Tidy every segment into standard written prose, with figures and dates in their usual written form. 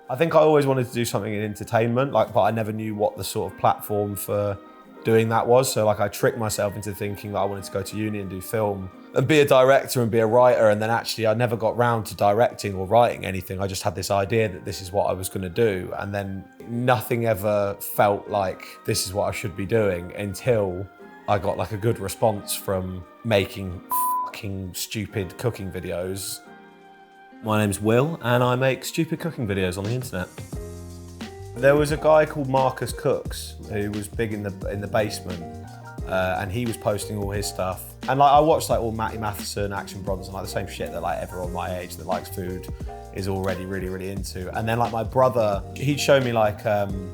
I think I always wanted to do something in entertainment, but I never knew what the sort of platform for doing that was. So I tricked myself into thinking that I wanted to go to uni and do film and be a director and be a writer. And then actually I never got round to directing or writing anything. I just had this idea that this is what I was gonna do. And then nothing ever felt like this is what I should be doing until I got like a good response from making fucking stupid cooking videos. My name's Will and I make stupid cooking videos on the internet. There was a guy called Marcus Cooks who was big in the basement and he was posting all his stuff. And I watched all Matty Matheson, Action Bronson, the same shit that everyone my age that likes food is already really into. And then my brother, he'd show me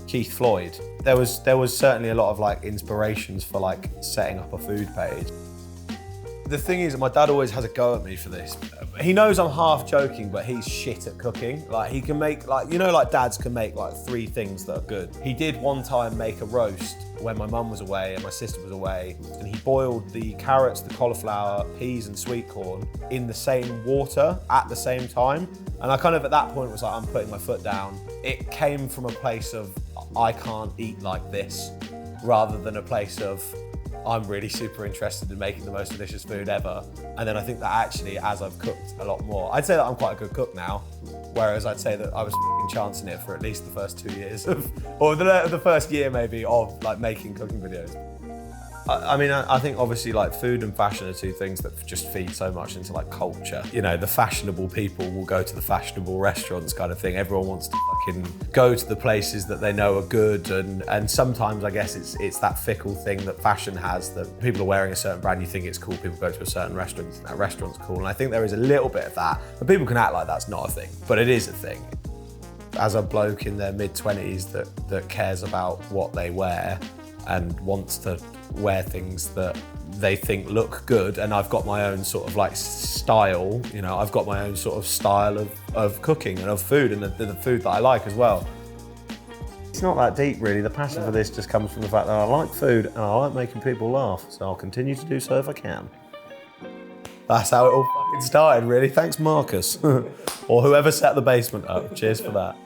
Keith Floyd. There was certainly a lot of inspirations for setting up a food page. The thing is, my dad always has a go at me for this. He knows I'm half joking, but he's shit at cooking. He can make, dads can make 3 things that are good. He did one time make a roast when my mum was away and my sister was away, and he boiled the carrots, the cauliflower, peas and sweet corn in the same water at the same time. And I at that point was I'm putting my foot down. It came from a place of, I can't eat like this, rather than a place of, I'm really super interested in making the most delicious food ever. And then I think that actually, as I've cooked a lot more, I'd say that I'm quite a good cook now, whereas I'd say that I was chancing it for at least the first 2 years or the first year maybe of making cooking videos. I think obviously food and fashion are 2 things that just feed so much into culture. You know, the fashionable people will go to the fashionable restaurants kind of thing. Everyone wants to fucking go to the places that they know are good, and sometimes I guess it's that fickle thing that fashion has, that people are wearing a certain brand, you think it's cool, people go to a certain restaurant, you think that restaurant's cool, and I think there is a little bit of that, but people can act like that's not a thing, but it is a thing. As a bloke in their mid-20s that cares about what they wear and wants to wear things that they think look good, and I've got my own sort of style, you know, I've got my own sort of style of cooking and of food, and the food that I like as well. It's not that deep really. The passion for this just comes from the fact that I like food and I like making people laugh, so I'll continue to do so if I can. That's how it all fucking started really. Thanks Marcus, or whoever set the basement up. Cheers for that.